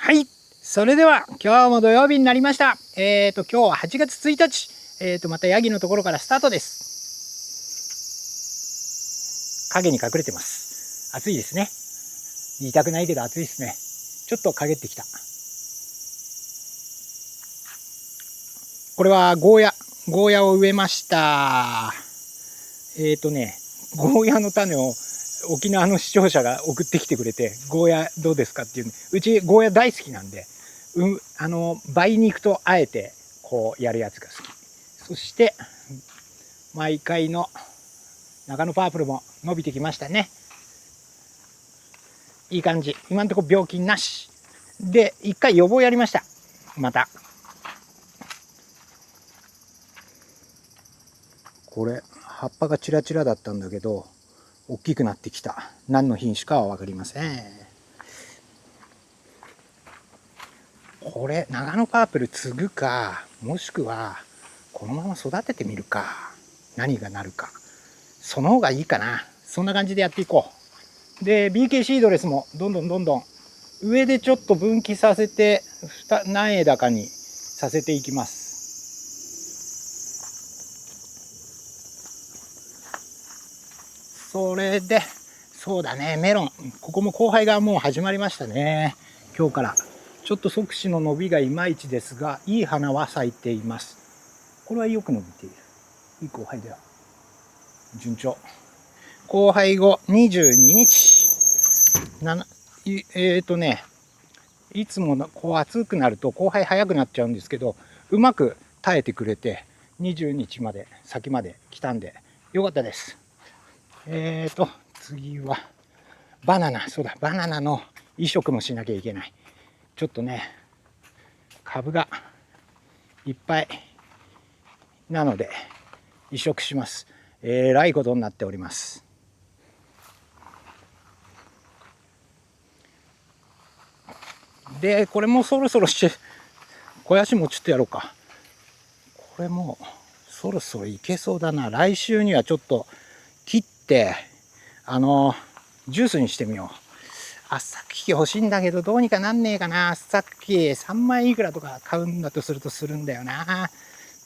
はい。それでは、今日も土曜日になりました。今日は8月1日。またヤギのところからスタートです。影に隠れてます。暑いですね。言いたくないけど暑いですね。ちょっと陰ってきた。これはゴーヤを植えました。ゴーヤの種を沖縄の視聴者が送ってきてくれて、ゴーヤどうですかっていう、うちゴーヤ大好きなんで、梅肉とあえてこうやるやつが好き。そして毎回の中野パープルも伸びてきましたね。いい感じ。今のところ病気なしで、一回予防やりました。またこれ葉っぱがチラチラだったんだけど大きくなってきた。何の品種かは分かりません。これ長野パープル継ぐか、もしくはこのまま育ててみるか、何がなるか、その方がいいかな。そんな感じでやっていこう。で BK シードレスもどんどん上でちょっと分岐させて何枝かにさせていきます。それでそうだね、メロン、ここも交配がもう始まりましたね。今日からちょっと側枝の伸びがいまいちですが、いい花は咲いています。これはよく伸びている。いい交配だよ。順調。交配後22日。いつもこう暑くなると交配早くなっちゃうんですけど、うまく耐えてくれて20日まで先まで来たんでよかったです。次はバナナ。そうだ、バナナの移植もしなきゃいけない。ちょっとね、株がいっぱいなので移植します。えらいことになっております。でこれもそろそろ肥やしもちょっとやろうか。これもそろそろいけそうだな。来週にはちょっと切ってジュースにしてみよう。圧搾機欲しいんだけどどうにかなんねえかな。圧搾機3万いくらとか買うんだとするとするんだよな。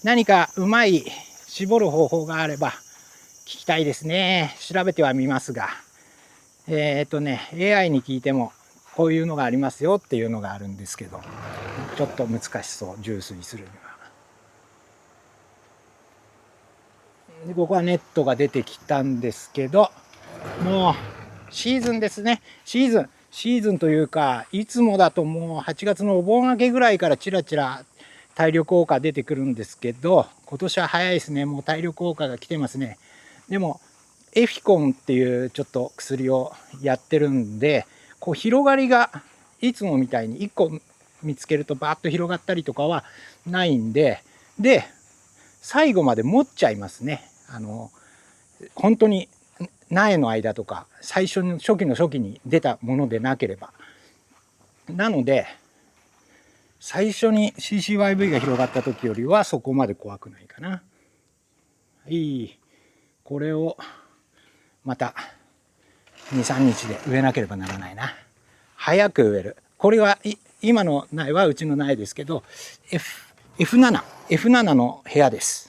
何かうまい絞る方法があれば聞きたいですね。調べてはみますが、AI に聞いてもこういうのがありますよっていうのがあるんですけど、ちょっと難しそう、ジュースにするには。でここはネットが出てきたんですけど、もうシーズンですね。シーズンというか、いつもだともう8月のお盆明けぐらいからチラチラ大量効果出てくるんですけど、今年は早いですね。もう大量効果が来てますね。でもエフィコンっていうちょっと薬をやってるんで、こう広がりがいつもみたいに1個見つけるとバーッと広がったりとかはないんで、最後まで持っちゃいますね。本当に苗の間とか最初の初期の初期に出たものでなければ。なので最初に CCYV が広がった時よりはそこまで怖くないかな。これをまた 2,3 日で植えなければならないな。早く植える。これは今の苗はうちの苗ですけど F7 の部屋です。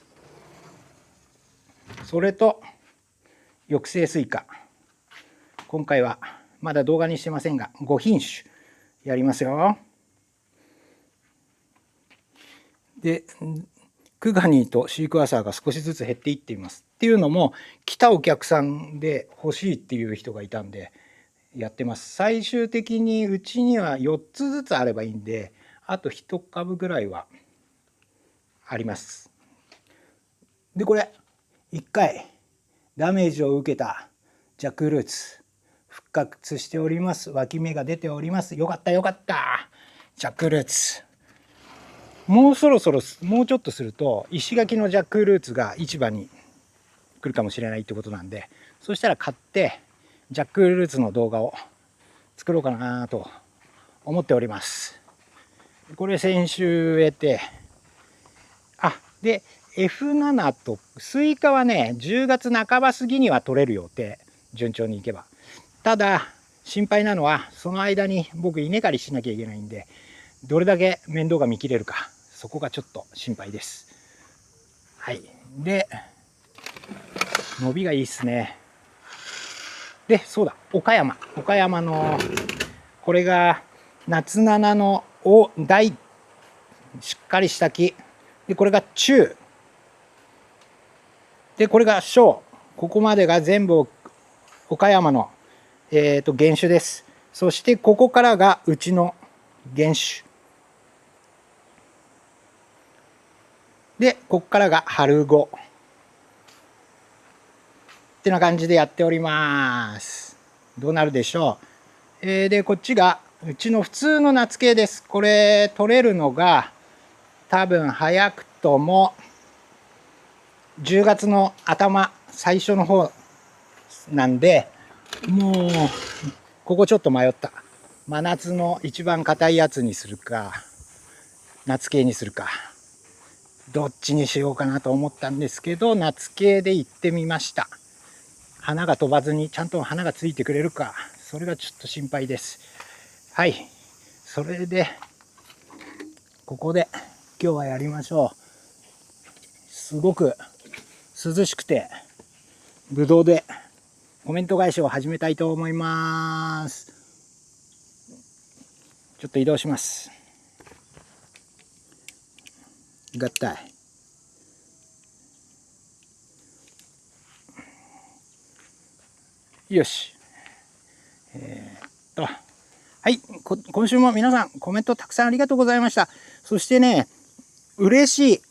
それと抑制スイカ、今回はまだ動画にしてませんが5品種やりますよ。でクガニーとシークワーサーが少しずつ減っていっています。っていうのも来たお客さんで欲しいっていう人がいたんでやってます。最終的にうちには4つずつあればいいんで、あと1株ぐらいはあります。でこれ1回ダメージを受けたジャックフルーツ復活しております。脇芽が出ております。よかったよかった。ジャックフルーツ、もうそろそろもうちょっとすると石垣のジャックフルーツが市場に来るかもしれないってことなんで、そしたら買ってジャックフルーツの動画を作ろうかなと思っております。これ先週植えて、で F7 とスイカはね10月半ば過ぎには取れる予定、順調にいけば。ただ心配なのはその間に僕稲刈りしなきゃいけないんで、どれだけ面倒が見切れるか、そこがちょっと心配です。はい。で、伸びがいいっすね。で、そうだ、岡山のこれが夏七の大しっかりした木で、これが中で、これが小。ここまでが全部岡山の、原種です。そしてここからがうちの原種で、ここからが春語ってな感じでやっております。どうなるでしょう。で、こっちがうちの普通の夏系です。これ取れるのが多分早くとも10月の頭最初の方なんで、もうここちょっと迷った。真夏の一番硬いやつにするか夏系にするか、どっちにしようかなと思ったんですけど、夏系で行ってみました。花が飛ばずにちゃんと花がついてくれるか、それがちょっと心配です。はい、それでここで今日はやりましょう。すごく涼しくて、ぶどうでコメント返しを始めたいと思います。ちょっと移動します。合体。よし。はい、今週も皆さんコメントたくさんありがとうございました。そしてね、嬉しい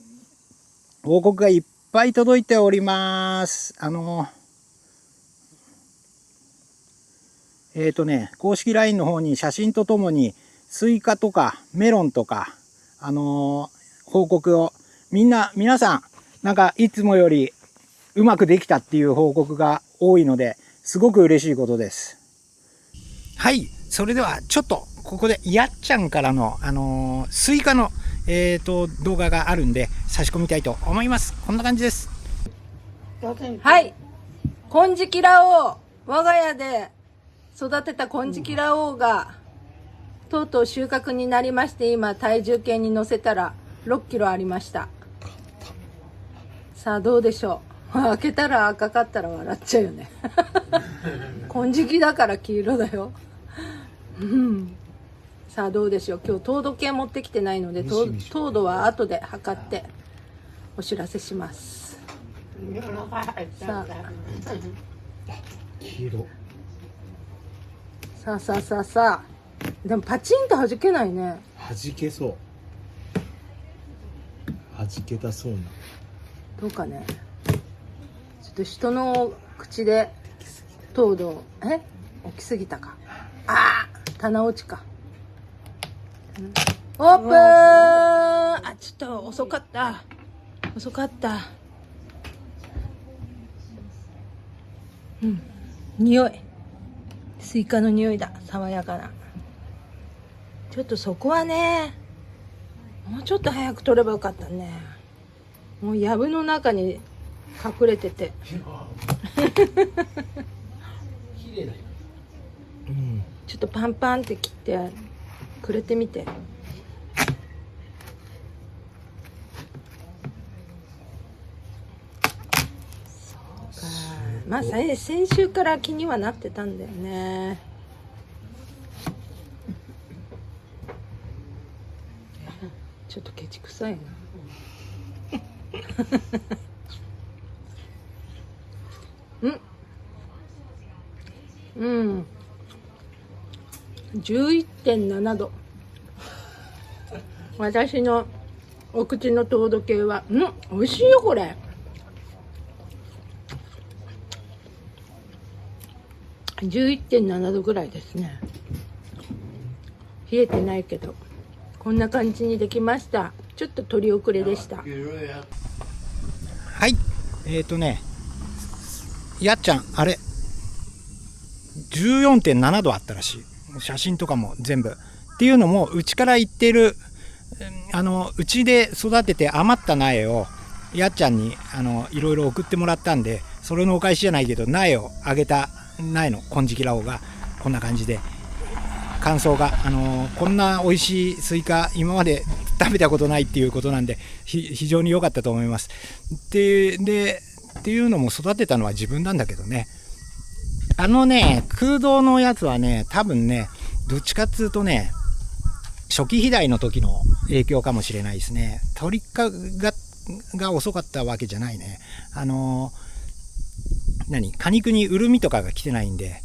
報告がいっぱい届いております。公式 LINE の方に写真とともにスイカとかメロンとか、報告を皆さんなんかいつもよりうまくできたっていう報告が多いので、すごく嬉しいことです。はい、それではちょっとここでやっちゃんからの、スイカの、動画があるんで差し込みたいと思います。こんな感じです。はい、金色羅王、我が家で育てた金色羅王がとうとう収穫になりまして、今体重計に乗せたら6キロありました。さあどうでしょう。開けたら赤かったら笑っちゃうよね。金色だから黄色だよ。さあどうでしょう。今日糖度計持ってきてないので、糖度は後で測ってお知らせします。さあ黄色。さあでもパチンと弾けないね。弾けそう。弾けたそうな。どうかね。ちょっと人の口で糖度大きすぎたか。棚落ちか。オープン。ちょっと遅かった。匂い、スイカの匂いだ。爽やかな。ちょっとそこはね、もうちょっと早く取ればよかったね。もう藪の中に隠れてて。ちょっとパンパンって切ってくれてみて。そうか。まあ先週から気にはなってたんだよね。ちょっとケチくさいな。11.7 度。私のお口の糖度計は、美味しいよこれ。11.7 度ぐらいですね。冷えてないけど、こんな感じにできました。ちょっと取り遅れでした。はい、やっちゃんあれ 14.7 度あったらしい。写真とかも全部っていうのも、うちから行ってるうちで育てて余った苗をやっちゃんにいろいろ送ってもらったんで、それのお返しじゃないけど苗をあげた苗の金色羅王がこんな感じで感想が、こんな美味しいスイカ今まで食べたことないっていうことなんで非常に良かったと思います。っていうのも育てたのは自分なんだけどね、空洞のやつはね、多分ね、どっちかっつうとね、初期肥大の時の影響かもしれないですね。取りが遅かったわけじゃないね。果肉に潤みとかが来てないんで、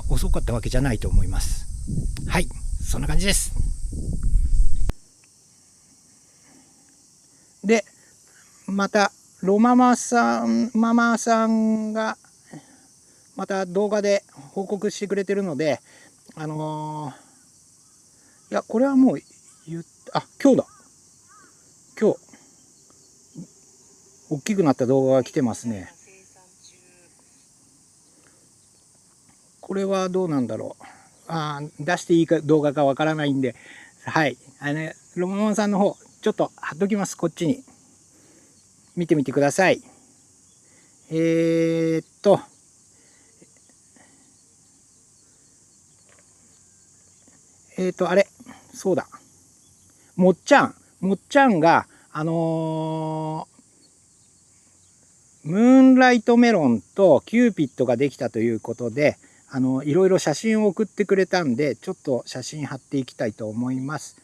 遅かったわけじゃないと思います。はい、そんな感じです。で、またロママさんがまた動画で報告してくれてるので、いやこれはもう今日だ。今日大きくなった動画が来てますね。これはどうなんだろう。出していいか動画かわからないんで、はい、ロママさんの方ちょっと貼っときます。こっちに見てみてください。あれそうだ、もっちゃんがムーンライトメロンとキューピッドができたということで、いろいろ写真を送ってくれたんで、ちょっと写真貼っていきたいと思います。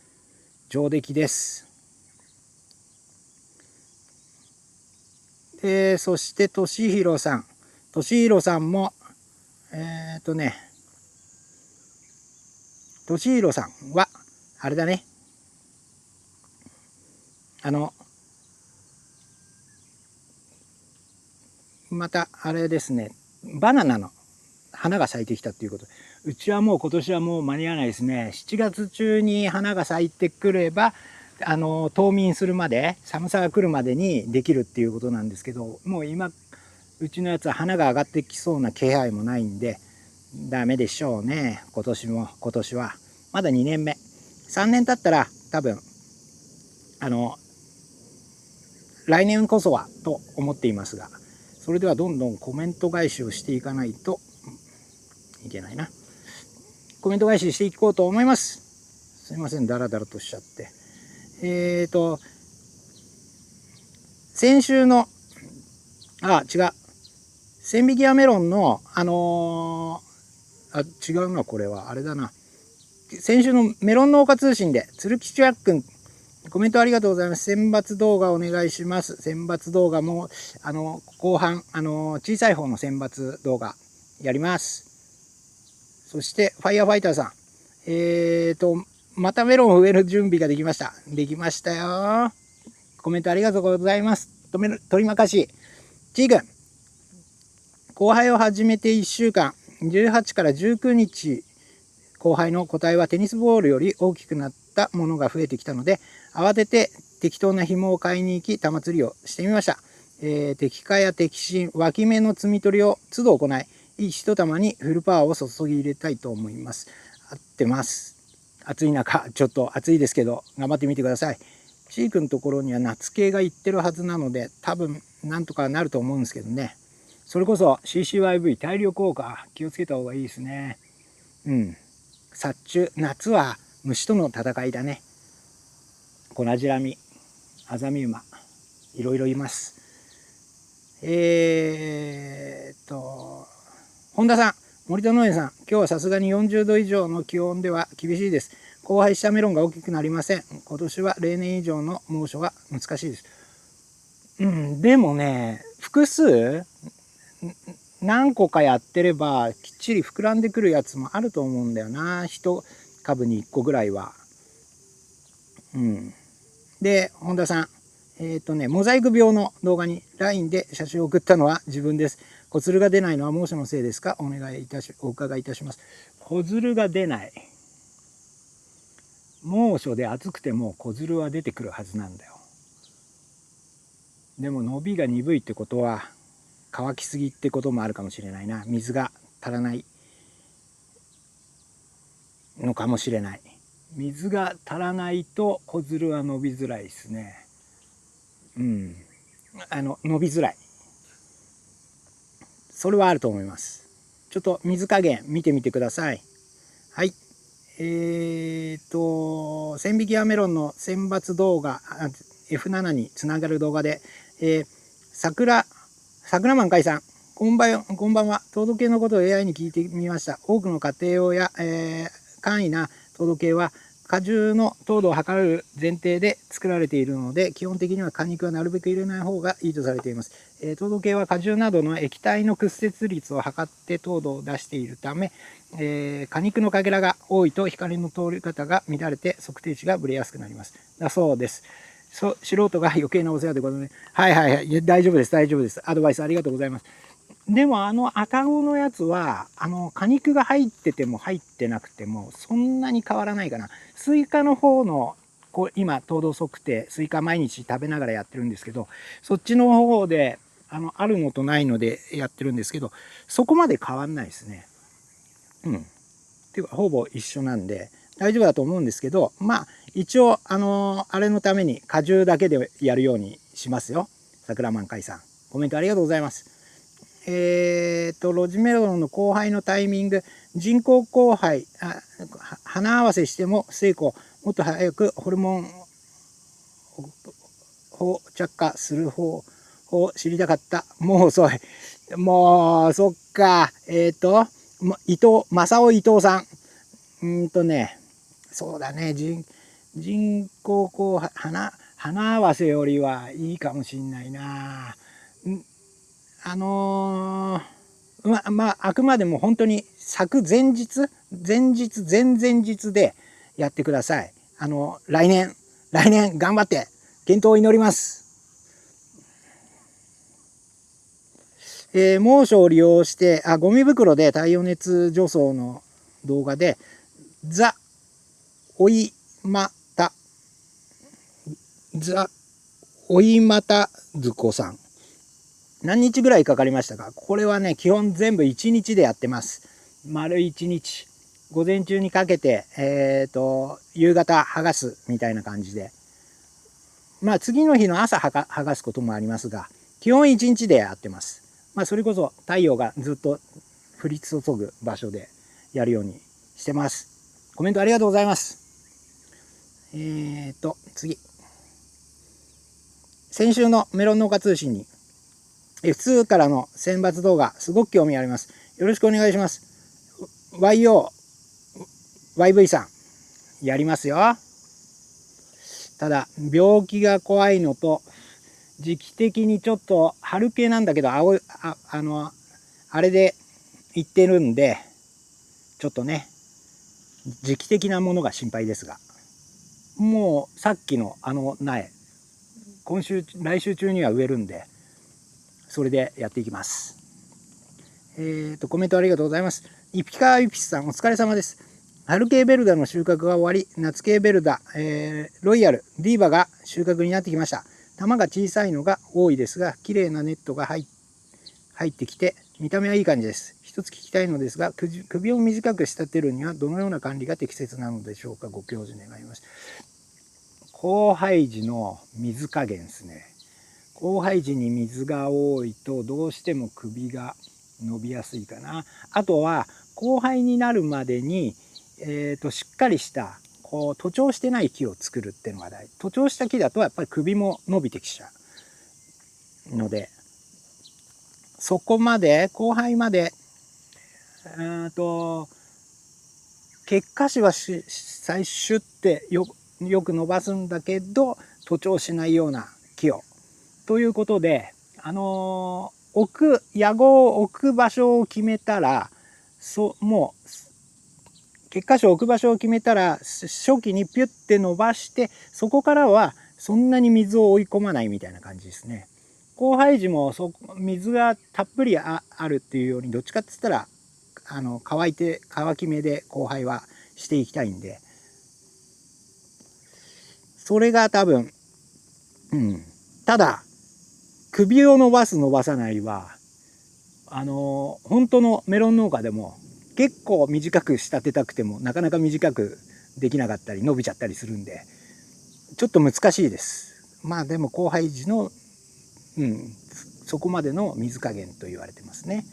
上出来です。そしてとしひろさんもとしひろさんはあれだね、またあれですね、バナナの花が咲いてきたっていうことで、うちはもう今年はもう間に合わないですね。7月中に花が咲いてくれば冬眠するまで、寒さが来るまでにできるっていうことなんですけど、もう今うちのやつは花が上がってきそうな気配もないんでダメでしょうね。今年はまだ2年目、3年経ったら多分来年こそはと思っていますが、それではどんどんコメント返しをしていかないといけないな。コメント返ししていこうと思います。すいません、ダラダラとしちゃって。先週の千匹屋メロンの違うな、これはあれだな。先週のメロン農家通信で鶴吉やっくんコメントありがとうございます。選抜動画お願いします。選抜動画も後半小さい方の選抜動画やります。そしてファイヤーファイターさん、またメロンを植える準備ができました。できましたよ。コメントありがとうございます。取りまかしちーくん、交配を始めて1週間、18から19日交配の個体はテニスボールより大きくなったものが増えてきたので、慌てて適当な紐を買いに行き玉釣りをしてみました。摘果や摘心、脇芽の摘み取りを都度行い、一玉にフルパワーを注ぎ入れたいと思います。合ってます。暑い中、ちょっと暑いですけど頑張ってみてください。ちーくんのところには夏系がいってるはずなので、多分なんとかなると思うんですけどね。それこそ CCYV 大量効果気をつけた方がいいですね。殺虫、夏は虫との戦いだね。コナジラミ、アザミウマ、いろいろいます。本田さん、森田農園さん、今日はさすがに40度以上の気温では厳しいです。交配したメロンが大きくなりません。今年は例年以上の猛暑が難しいです。でもね、複数何個かやってればきっちり膨らんでくるやつもあると思うんだよな。1株に1個ぐらいは。で、本田さん、モザイク病の動画に LINE で写真を送ったのは自分です。子づるが出ないのは猛暑のせいですか？お伺いいたします。子づるが出ない。猛暑で暑くても子づるは出てくるはずなんだよ。でも伸びが鈍いってことは乾きすぎってこともあるかもしれないな。水が足らないのかもしれない。水が足らないと子づるは伸びづらいですね。伸びづらい。それはあると思います。ちょっと水加減見てみてください。はい。千匹屋メロンの選抜動画、F7 につながる動画で、桜満開さん、こんばんは。糖度計のことを AI に聞いてみました。多くの家庭用や、簡易な糖度計は果汁の糖度を測る前提で作られているので、基本的には果肉はなるべく入れない方がいいとされています。糖度計は果汁などの液体の屈折率を測って糖度を出しているため、果肉のかけらが多いと光の通り方が乱れて測定値がぶれやすくなります。だそうです。素人が余計なお世話ということで、はい、大丈夫です。アドバイスありがとうございます。でもアタゴのやつは果肉が入ってても入ってなくてもそんなに変わらないかな。スイカの方の今糖度測定、スイカ毎日食べながらやってるんですけど、そっちの方であるのとないのでやってるんですけど、そこまで変わんないですね。っていうかほぼ一緒なんで大丈夫だと思うんですけど、まあ一応あれのために果汁だけでやるようにしますよ。桜満開さん、コメントありがとうございます。ロジメロンの交配のタイミング、人工交配、花合わせしても成功、もっと早くホルモンを着火する方を知りたかった。もう遅い。もうそっか。正雄伊藤さん。そうだね。人工交配、花合わせよりはいいかもしんないな。あくまでも本当に咲く前日、前々日でやってください。来年頑張って健闘を祈ります。猛暑を利用してゴミ袋で太陽熱除草の動画で追いまたずこさん、何日ぐらいかかりましたか？これはね、基本全部1日でやってます。丸1日。午前中にかけて、夕方剥がすみたいな感じで。まあ次の日の朝剥がすこともありますが、基本1日でやってます。まあそれこそ太陽がずっと降り注ぐ場所でやるようにしてます。コメントありがとうございます。次。先週のメロン農家通信にF2 からの選抜動画、すごく興味あります。よろしくお願いします。YV さん、やりますよ。ただ、病気が怖いのと、時期的にちょっと春系なんだけど、あれで言ってるんで、ちょっとね、時期的なものが心配ですが、もうさっきの苗、来週中には植えるんで、それでやっていきます。コメントありがとうございます。イピカイピスさん、お疲れ様です。春系ベルダの収穫が終わり、夏系ベルダ、ロイヤル、ディーバが収穫になってきました。玉が小さいのが多いですが、綺麗なネットが入ってきて、見た目はいい感じです。一つ聞きたいのですが、首を短く仕立てるにはどのような管理が適切なのでしょうか。ご教授願います。交配時の水加減ですね。交配時に水が多いとどうしても首が伸びやすいかな。あとは交配になるまでに、しっかりした徒長してない木を作るっていうのが大事。徒長した木だとやっぱり首も伸びてきちゃうので、そこまで交配まで結果子は最初ってよく伸ばすんだけど徒長しないような木をということで、野号を置く場所を決めたら、もう結果子を置く場所を決めたら初期にピュッて伸ばして、そこからはそんなに水を追い込まないみたいな感じですね。交配時も水がたっぷりあるっていうように、どっちかって言ったら乾き目で交配はしていきたいんで、それが多分、ただ首を伸ばす伸ばさないは本当のメロン農家でも結構短く仕立てたくてもなかなか短くできなかったり伸びちゃったりするんで、ちょっと難しいです。まあでも交配時のそこまでの水加減と言われてますね。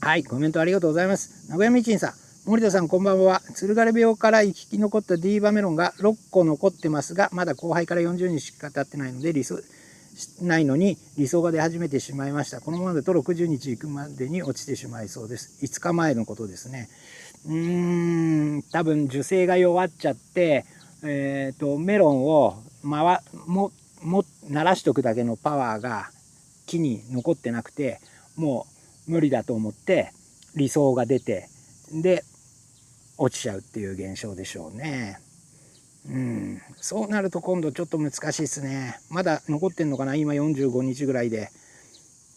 はい、コメントありがとうございます。名古屋みちんさん、森田さんこんばんは。鶴枯病から生き残ったディーバメロンが6個残ってますが、まだ交配から40日しか経ってないので理想が出始めてしまいました。このままだと60日行くまでに落ちてしまいそうです。5日前のことですね。多分樹勢が弱っちゃって、メロンを鳴らしとくだけのパワーが木に残ってなくて、もう無理だと思って理想が出て、で落ちちゃうっていう現象でしょうね。そうなると今度ちょっと難しいですね。まだ残ってんのかな、今45日ぐらいで。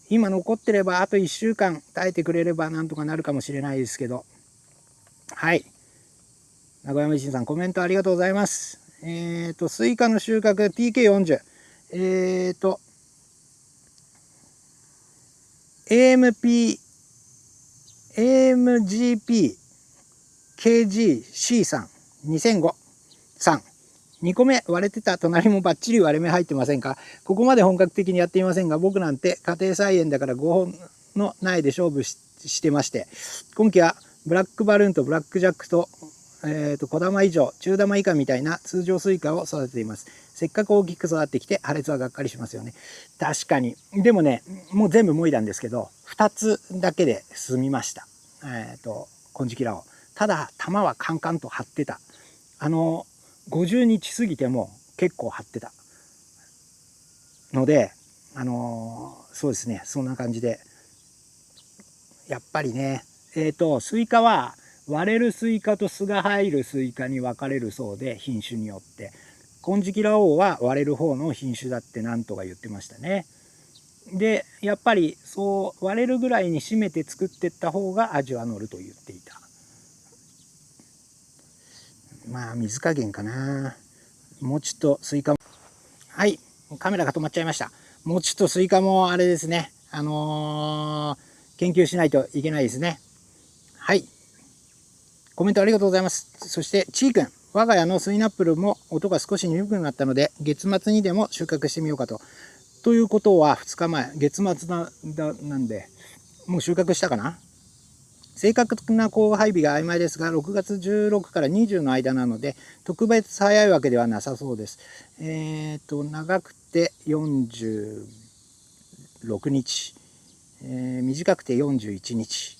今残ってればあと1週間耐えてくれればなんとかなるかもしれないですけど。はい、名古屋美人さんコメントありがとうございます。スイカの収穫 TK40 AMGP KGC さん2005さん、2個目割れてた隣もバッチリ割れ目入ってませんか？ここまで本格的にやっていませんが、僕なんて家庭菜園だから5本の苗で勝負してまして、今期はブラックバルーンとブラックジャックと、小玉以上中玉以下みたいな通常スイカを育てています。せっかく大きく育ってきて破裂はがっかりしますよね。確かに。でもね、もう全部もいだんですけど、2つだけで済みました。金色羅皇。ただ玉はカンカンと張ってた。50日過ぎても結構張ってたので、そうですね、そんな感じでやっぱりね、スイカは割れるスイカと巣が入るスイカに分かれるそうで、品種によって金色羅皇は割れる方の品種だってなんとか言ってましたね。でやっぱりそう割れるぐらいに締めて作ってった方が味は乗ると言っていた。まあ水加減かな。餅とスイカも、はい、カメラが止まっちゃいました。餅とスイカもあれですね、研究しないといけないですね。はい、コメントありがとうございます。そしてちーくん、我が家のスイナップルも音が少し鈍くなったので月末にでも収穫してみようかと。ということは2日前、月末なんでもう収穫したかな。正確な交配日が曖昧ですが、6月16から20の間なので特別早いわけではなさそうです。長くて46日、短くて41日、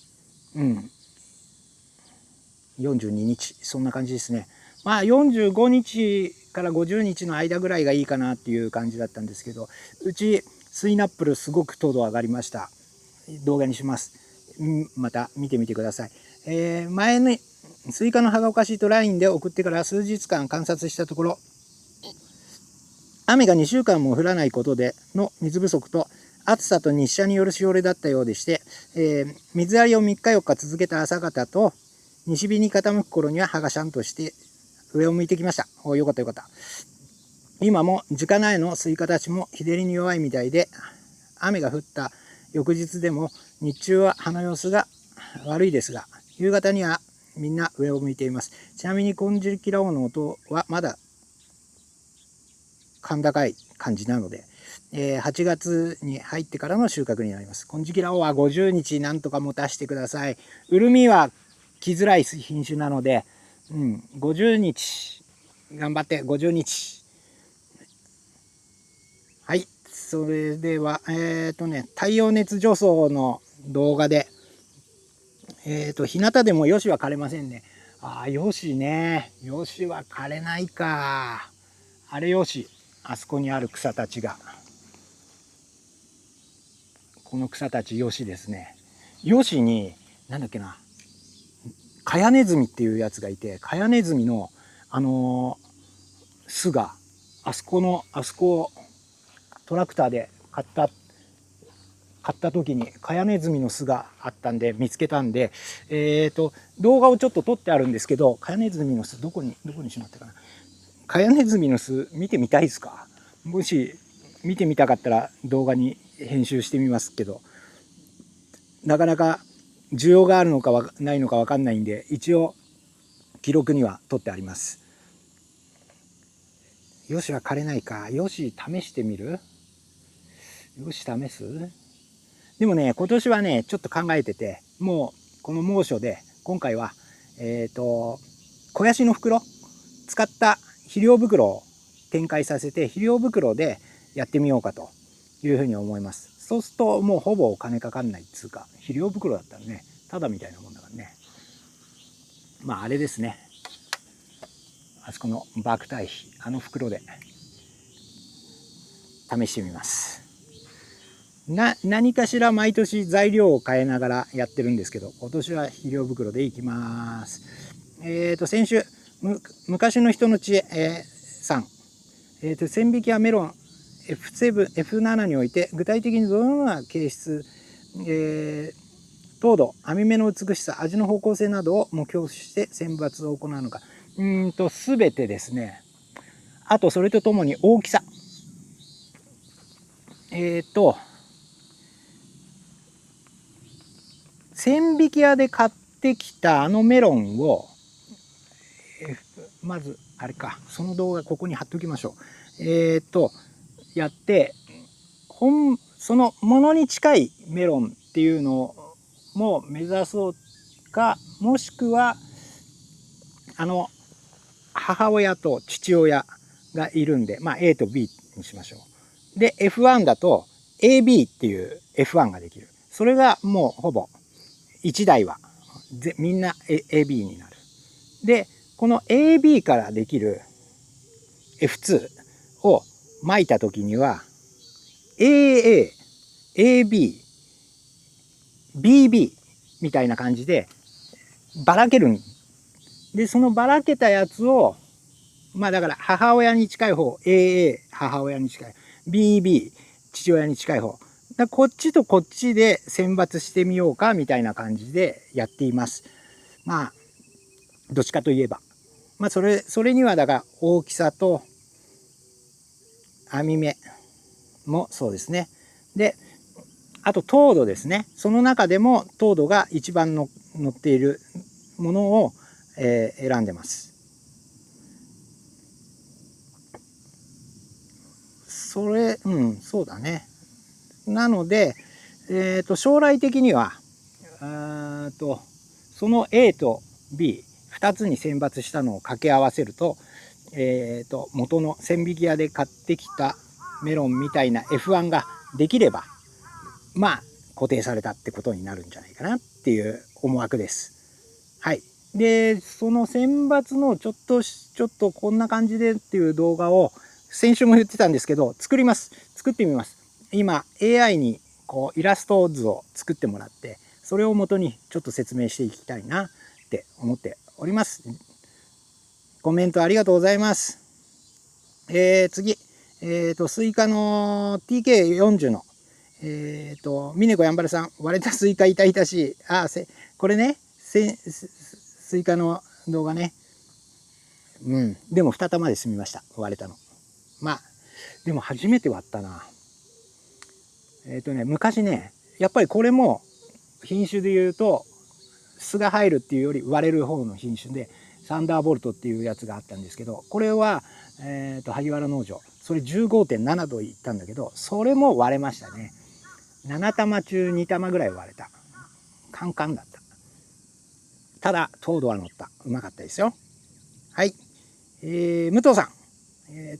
42日、そんな感じですね。まあ45日から50日の間ぐらいがいいかなっていう感じだったんですけど、うちスイナップルすごく糖度上がりました。動画にします。また見てみてください。前にスイカの葉がおかしいと LINE で送ってから数日間観察したところ、雨が2週間も降らないことでの水不足と暑さと日射によるしおれだったようでして、水やりを3日4日続けた朝方と西日に傾く頃には葉がシャンとして上を向いてきました。よかったよかった。今も直苗のスイカたちも日照りに弱いみたいで、雨が降った翌日でも日中は葉の様子が悪いですが、夕方にはみんな上を向いています。ちなみに金色羅皇の音はまだ甲高い感じなので、8月に入ってからの収穫になります。金色羅皇は50日なんとか持たせてください。うるみは来づらい品種なので、50日頑張って50日。はい、それでは太陽熱除草の動画で日向でもヨシは枯れませんね。ヨシね、ヨシは枯れないか。あれヨシ、あそこにある草たちが、この草たちヨシですね。ヨシになんだっけな、カヤネズミっていうやつがいて、カヤネズミの巣があそこをトラクターで買った時にカヤネズミの巣があったんで見つけたんで、動画をちょっと撮ってあるんですけど、カヤネズミの巣どこにしまったかな。カヤネズミの巣見てみたいですか？もし見てみたかったら動画に編集してみますけど、なかなか需要があるのかないのか分かんないんで、一応記録には取ってあります。ヨシは枯れないか。ヨシ試してみる？ヨシ試す？でもね、今年はねちょっと考えてて、もうこの猛暑で今回は肥やしの袋使った肥料袋を展開させて、肥料袋でやってみようかというふうに思います。そうするともうほぼお金かかんないっつうか、肥料袋だったらねただみたいなもんだからね。まああれですね、あそこのバーク堆肥、あの袋で試してみます。何かしら毎年材料を変えながらやってるんですけど、今年は肥料袋でいきます。先週昔の人の知恵、3、線引きはメロン F7、F7 において具体的にどのような形質、糖度、網目の美しさ、味の方向性などを目標として選抜を行うのか。全てですね。あとそれとともに大きさ。千匹屋で買ってきたあのメロンを、まずあれか、その動画ここに貼っておきましょう。やってそのものに近いメロンっていうのも目指そうか、もしくは母親と父親がいるんで、まあ A と B にしましょう。で F1 だと AB っていう F1 ができる。それがもうほぼ1台はみんな AB になる。でこの AB からできる F2 を巻いた時には AA、AB、BB みたいな感じでばらけるんで、そのばらけたやつをまあだから母親に近い方 AA 母親に近い BB 父親に近い方だ、こっちとこっちで選抜してみようかみたいな感じでやっています。まあどっちかといえばまあそれにはだから大きさと網目もそうですね。であと糖度ですね。その中でも糖度が一番の載っているものを、選んでます。そうだね。なので、将来的にはその A と B2 つに選抜したのを掛け合わせると、元の千匹屋で買ってきたメロンみたいな F1 ができればまあ固定されたってことになるんじゃないかなっていう思惑です。はい。でその選抜のちょっとこんな感じでっていう動画を先週も言ってたんですけど作ってみます。今 AI にこうイラスト図を作ってもらってそれを元にちょっと説明していきたいなって思っております。コメントありがとうございます。次スイカの TK40 の峰子やんばるさん、割れたスイカ痛々しい。これねスイカの動画ね。でも2玉で済みました、割れたの。まあでも初めて割ったな。昔ねやっぱりこれも品種で言うと巣が入るっていうより割れる方の品種でサンダーボルトっていうやつがあったんですけど、これは萩原農場それ 15.7 度いったんだけど、それも割れましたね。7玉中2玉ぐらい割れた。カンカンだった。ただ糖度は乗った。うまかったですよ。はい、武藤さん、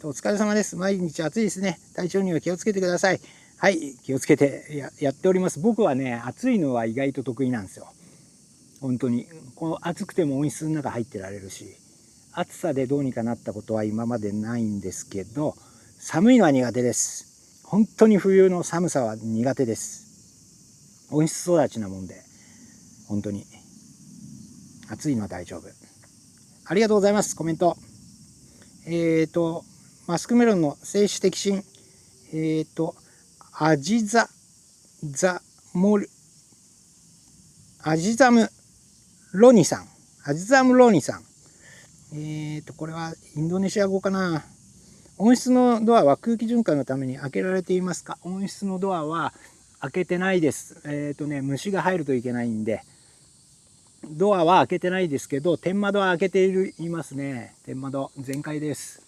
お疲れ様です。毎日暑いですね。体調には気をつけてください。はい、気をつけてやっております。僕はね暑いのは意外と得意なんですよ。本当にこの暑くても温室の中入ってられるし、暑さでどうにかなったことは今までないんですけど、寒いのは苦手です。本当に冬の寒さは苦手です。温室育ちなもんで本当に暑いのは大丈夫。ありがとうございます。コメント。マスクメロンの性種的新アジザムロニさん。これはインドネシア語かな。温室のドアは空気循環のために開けられていますか？温室のドアは開けてないです。虫が入るといけないんでドアは開けてないですけど、天窓は開けていますね。天窓全開です。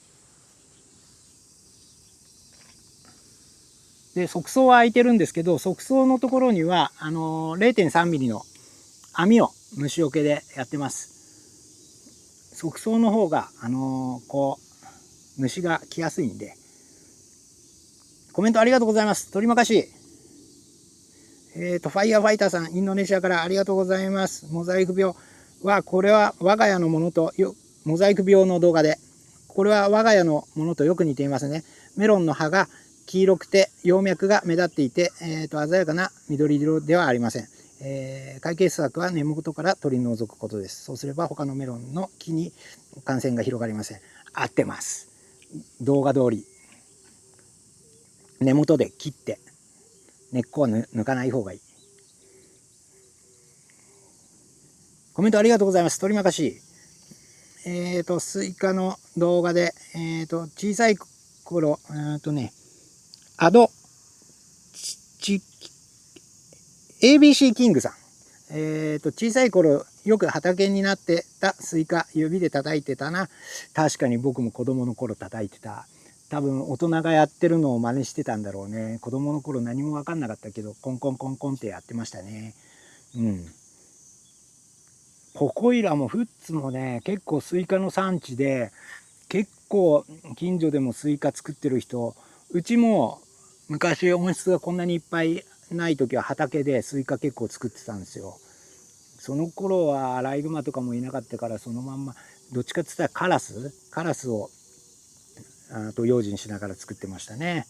で側窓は開いてるんですけど、側窓のところには0.3 ミリの網を虫除けでやってます。側草の方がこう虫が来やすいんで。コメントありがとうございます。鳥まかし。ファイヤーファイターさん、インドネシアからありがとうございます。モザイク病は、これは我が家のものとモザイク病の動画で、これは我が家のものとよく似ていますね。メロンの葉が黄色くて葉脈が目立っていて、鮮やかな緑色ではありません。解決策は根元から取り除くことです。そうすれば他のメロンの木に感染が広がりません。合ってます。動画通り根元で切って根っこは抜かない方がいい。コメントありがとうございます。鳥まかし。スイカの動画で、小さい頃、アドABC キングさん。小さい頃よく畑になってたスイカ指で叩いてたな。確かに僕も子供の頃叩いてた。多分大人がやってるのを真似してたんだろうね。子供の頃何も分かんなかったけどコンコンコンコンってやってましたね。ここいらもフッツもね、結構スイカの産地で、結構近所でもスイカ作ってる人、うちも昔温室がこんなにいっぱいない時は畑でスイカ結構作ってたんですよ。その頃はアライグマとかもいなかったから、そのまんまどっちかって言ったらカラスを用心しながら作ってましたね。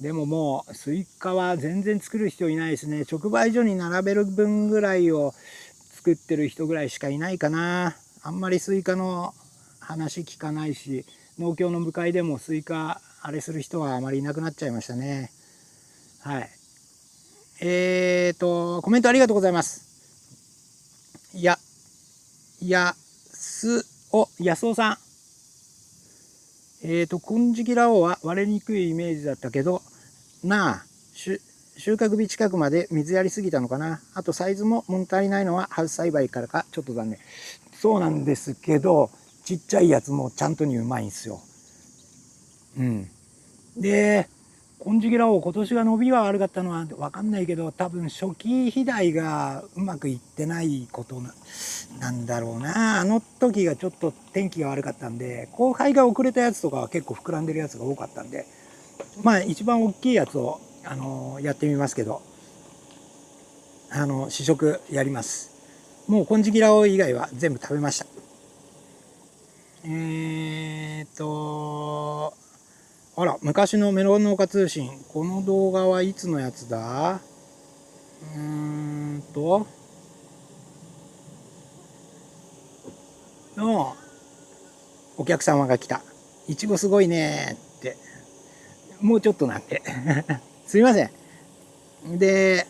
でももうスイカは全然作る人いないですね。直売所に並べる分ぐらいを作ってる人ぐらいしかいないかな。あんまりスイカの話聞かないし、農協の部会でもスイカあれする人はあまりいなくなっちゃいましたね。はい。コメントありがとうございます。やすおさん。金色羅皇は割れにくいイメージだったけど収穫日近くまで水やりすぎたのかな。あとサイズも物足りないのはハウス栽培からかちょっと残念。そうなんですけど、ちっちゃいやつもちゃんとにうまいんですよ。で金色羅皇今年が伸びが悪かったのは分かんないけど、多分初期肥大がうまくいってないことなんだろうな。あの時がちょっと天気が悪かったんで、交配が遅れたやつとかは結構膨らんでるやつが多かったんで、一番大きいやつをやってみますけど、試食やります。もう金色羅皇以外は全部食べました。あら、昔のメロン農家通信。この動画はいつのやつだ？のお客様が来た。いちごすごいねって。もうちょっとなんで。すいません。で、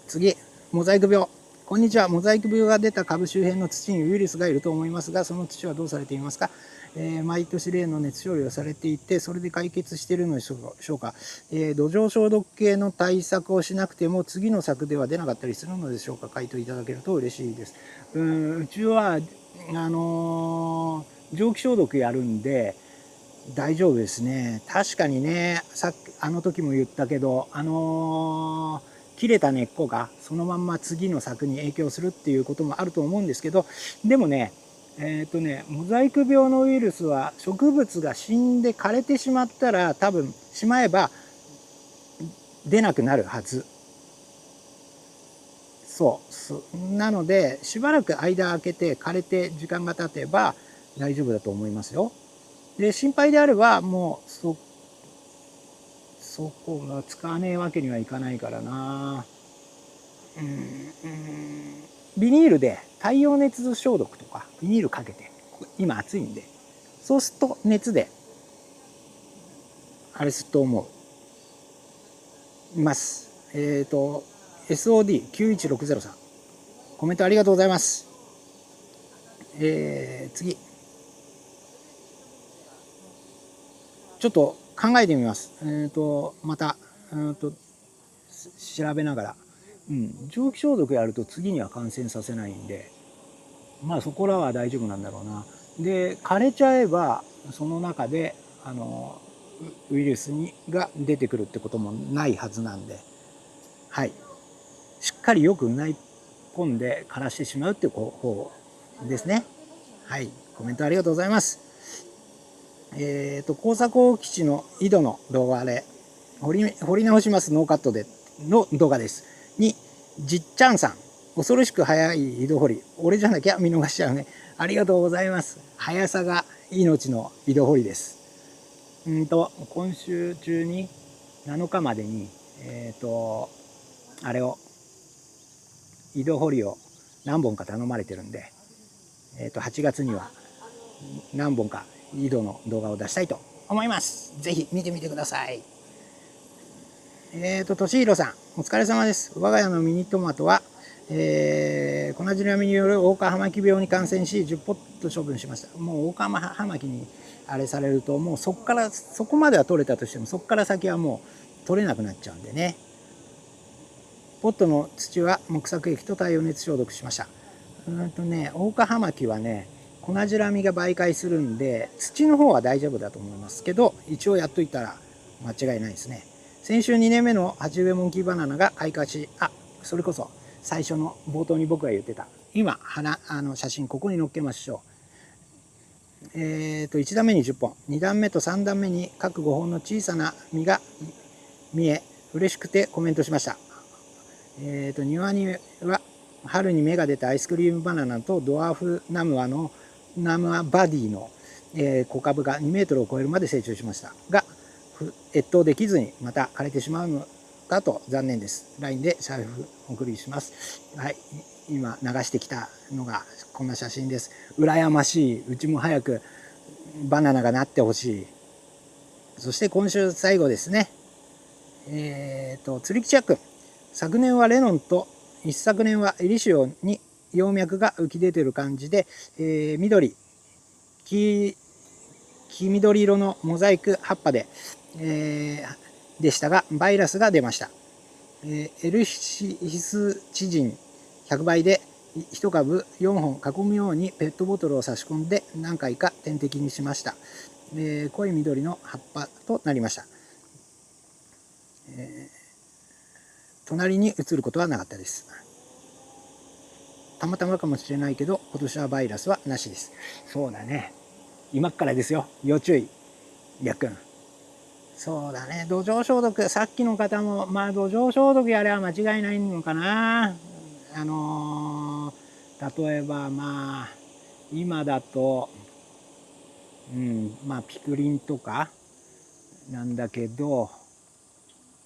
次、モザイク病。こんにちは。モザイク病が出た株周辺の土にウイルスがいると思いますが、その土はどうされていますか？毎年例の熱処理をされていて、それで解決しているのでしょうか？土壌消毒系の対策をしなくても次の作では出なかったりするのでしょうか？回答いただけると嬉しいです。うちは蒸気消毒やるんで大丈夫ですね。確かにね、あの時も言ったけど、切れた根っこがそのまんま次の作に影響するっていうこともあると思うんですけど、でもね、モザイク病のウイルスは植物が死んで枯れてしまったら多分しまえば出なくなるはず。なのでしばらく間空けて枯れて時間が経てば大丈夫だと思いますよ。で心配であればもうそこが使わねえわけにはいかないからな。ビニールで太陽熱消毒とかビニールかけて、今暑いんでそうすると熱であれすると思います。SOD91603 コメントありがとうございます。次ちょっと考えてみます。また調べながら、蒸気消毒やると次には感染させないんで、そこらは大丈夫なんだろうな。で枯れちゃえばその中でウイルスが出てくるってこともないはずなんで、はい、しっかりよくうない込んで枯らしてしまうっていう方ですね。はい、コメントありがとうございます。工作基地の井戸の動画で掘り直しますノーカットでの動画です。にじっちゃんさん、恐ろしく早い井戸掘り、俺じゃなきゃ見逃しちゃうね。ありがとうございます。速さが命の井戸掘りです。今週中に7日までにあれを井戸掘りを何本か頼まれてるんで、8月には何本か井戸の動画を出したいと思います。ぜひ見てみてください。としひろさん、お疲れ様です。我が家のミニトマトは、粉じらみによるオオカハマキ病に感染し10ポット処分しました。もうオオカハマキにあれされると、もうそこまでは取れたとしても、そこから先はもう取れなくなっちゃうんでね。ポットの土は木作液と太陽熱消毒しました。オオカハマキはね、粉じらみが媒介するんで、土の方は大丈夫だと思いますけど、一応やっといたら間違いないですね。先週2年目の鉢植えモンキーバナナが開花し、それこそ最初の冒頭に僕が言ってた、今写真ここに載っけましょう。1段目に10本、2段目と3段目に各5本の小さな実が見え、嬉しくてコメントしました。庭には春に芽が出たアイスクリームバナナとドワーフナムアバディの、小株が2メートルを超えるまで成長しましたが、越冬できずにまた枯れてしまうのだと残念です。 LINE で財布お送りします。はい、今流してきたのがこんな写真です。羨ましい。うちも早くバナナがなってほしい。そして今週最後ですね。釣り吉也くん、昨年はレノンと一昨年はエリシオに葉脈が浮き出てる感じで、黄緑色のモザイク葉っぱでしたが、バイラスが出ました。エルシスチジン100倍で1株4本囲むようにペットボトルを差し込んで何回か点滴にしました。濃い緑の葉っぱとなりました。隣に移ることはなかったです。たまたまかもしれないけど、今年はバイラスはなしです。そうだね。今からですよ。要注意。やっくん。そうだね。土壌消毒。さっきの方も、土壌消毒やれば間違いないのかな。例えば今だと、ピクリンとかなんだけど、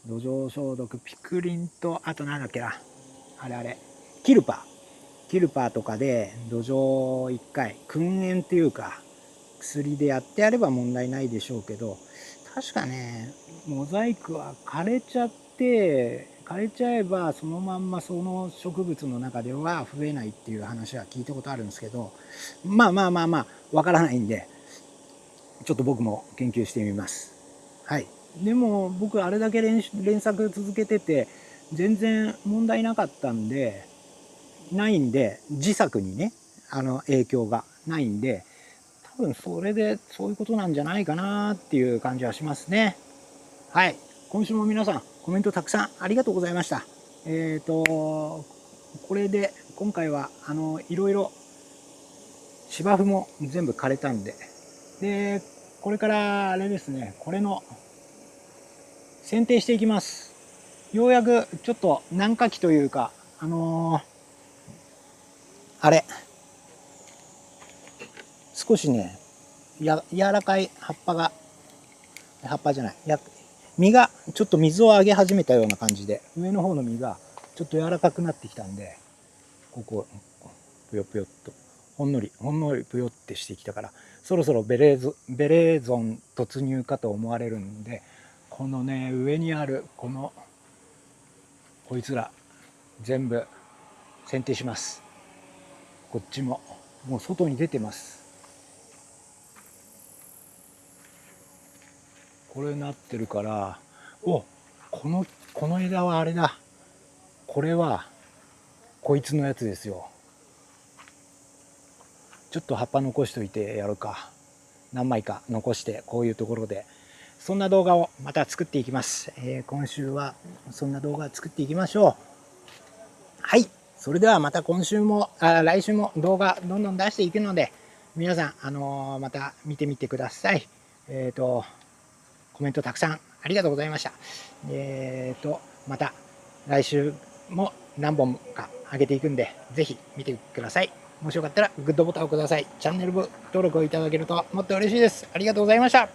土壌消毒、ピクリンと、あとなんだっけな。キルパーとかで土壌1回、燻煙っていうか、薬でやってやれば問題ないでしょうけど、確かね、モザイクは枯れちゃえばそのまんまその植物の中では増えないっていう話は聞いたことあるんですけど、わからないんで、ちょっと僕も研究してみます。はい。でも僕あれだけ連作続けてて全然問題なかったんで、自作にね、影響がないんで、多分それでそういうことなんじゃないかなっていう感じはしますね。はい。今週も皆さんコメントたくさんありがとうございました。これで今回はいろいろ芝生も全部枯れたんで、これからあれですね、これの剪定していきます。ようやくちょっと軟化期というか、少しね、柔らかい葉っぱじゃない、実がちょっと水をあげ始めたような感じで、上の方の実がちょっと柔らかくなってきたんで、ここぷよぷよっとほんのりぷよってしてきたから、そろそろベレーゾン突入かと思われるんで、このね、上にあるこいつら全部剪定します。こっちももう外に出てます。これなってるから、この枝はあれだ。これはこいつのやつですよ。ちょっと葉っぱ残しといてやるか。何枚か残してこういうところでそんな動画をまた作っていきます。今週はそんな動画を作っていきましょう。はい、それではまた来週も動画どんどん出していくので、皆さん、また見てみてください。コメントたくさんありがとうございました。また来週も何本か上げていくんで、ぜひ見てください。もしよかったらグッドボタンをください。チャンネル登録をいただけるともっと嬉しいです。ありがとうございました。